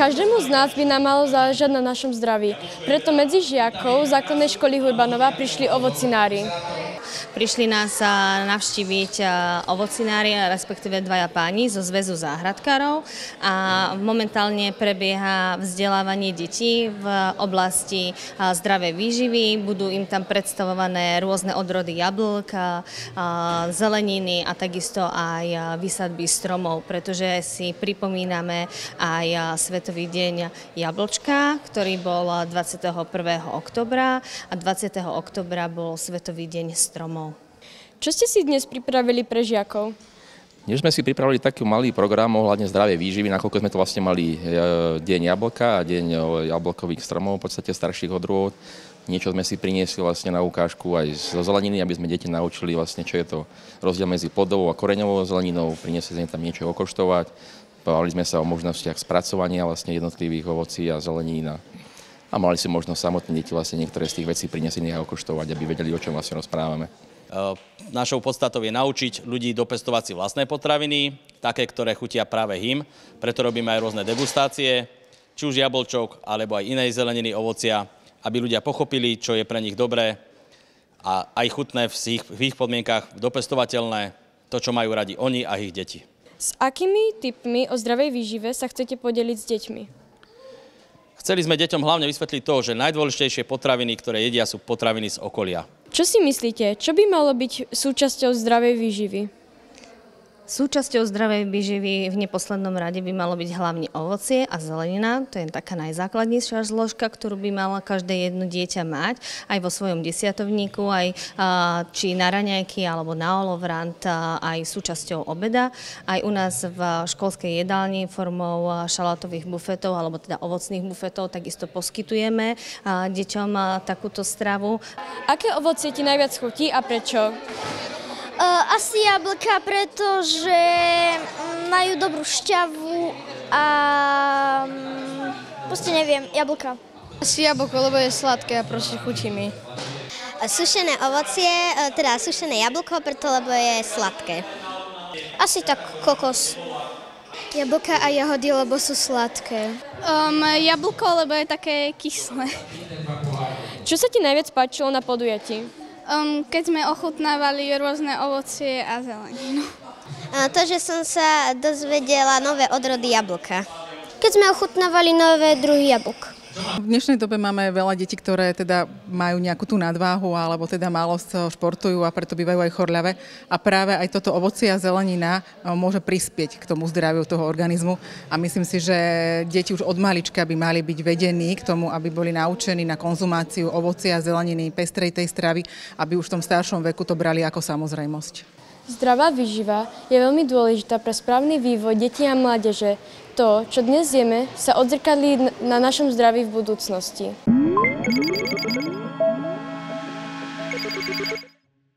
Každému z nás by nám malo záležať na našom zdraví. Preto medzi žiakov základnej školy Hurbanova prišli ovocinári. Prišli nás navštíviť ovocinári, respektíve dvaja páni zo Zväzu záhradkárov a momentálne prebieha vzdelávanie detí v oblasti zdravej výživy. Budú im tam predstavované rôzne odrody jablk, zeleniny a takisto aj výsadby stromov, pretože si pripomíname aj Svetový deň jablčka, ktorý bol 21. októbra a 20. októbra bol Svetový deň stromov. Čo ste si dnes pripravili pre žiakov? Dnes sme si pripravili taký malý program ohľadne zdravej výživy, nakoľko sme to vlastne mali deň jablka a deň jablkových stromov, v podstate starších odrôd. Niečo sme si priniesli vlastne na ukážku aj zo zeleniny, aby sme deti naučili vlastne, čo je to rozdiel medzi plodovou a koreňovou zeleninou. Priniesli sme tam niečo okoštovať. Bavili sme sa o možnostiach spracovania vlastne jednotlivých ovocí a zelenín a mali si možnosť samotné deti vlastne niektoré z tých vecí priniesli a okoštovať, aby vedeli, o čom vlastne rozprávame. Našou podstatou je naučiť ľudí dopestovať si vlastné potraviny, také, ktoré chutia práve im. Preto robíme aj rôzne degustácie, či už jablčok, alebo aj inej zeleniny, ovocia, aby ľudia pochopili, čo je pre nich dobré a aj chutné v ich podmienkach, dopestovateľné, to, čo majú radi oni a ich deti. S akými tipmi o zdravej výžive sa chcete podeliť s deťmi? Chceli sme deťom hlavne vysvetliť to, že najdôležitejšie potraviny, ktoré jedia, sú potraviny z okolia. Čo si myslíte, čo by malo byť súčasťou zdravej výživy? Súčasťou zdravej výživy v neposlednom rade by malo byť hlavne ovocie a zelenina. To je taká najzákladnejšia zložka, ktorú by malo každé jedno dieťa mať aj vo svojom desiatovníku, aj či na raňajky alebo na olovrant, aj súčasťou obeda. Aj u nás v školskej jedálni formou šalátových bufetov alebo teda ovocných bufetov takisto poskytujeme deťom takúto stravu. Aké ovocie ti najviac chutí a prečo? Asi jablka, pretože majú dobrú šťavu a proste neviem, jablka. Asi jablko, lebo je sladké a proste chutí mi. Sušené ovocie, teda sušené jablko, preto lebo je sladké. Asi tak kokos. Jablka a jahody, lebo sú sladké. Jablko, lebo je také kyslé. Čo sa ti najviac páčilo na podujatí? Keď sme ochutnávali rôzne ovocie a zeleninu. To, že som sa dozvedela nové odrody jablka. Keď sme ochutnávali nové druhy jablk. V dnešnej dobe máme veľa detí, ktoré teda majú nejakú tú nadváhu alebo teda málo športujú a preto bývajú aj chorľavé. A práve aj toto ovocie a zelenina môže prispieť k tomu zdraviu toho organizmu. A myslím si, že deti už od malička by mali byť vedení k tomu, aby boli naučení na konzumáciu ovocia a zeleniny, pestrej tej stravy, aby už v tom staršom veku to brali ako samozrejmosť. Zdravá výživa je veľmi dôležitá pre správny vývoj detí a mládeže. To, čo dnes jeme, sa odzrkadlí na našom zdraví v budúcnosti.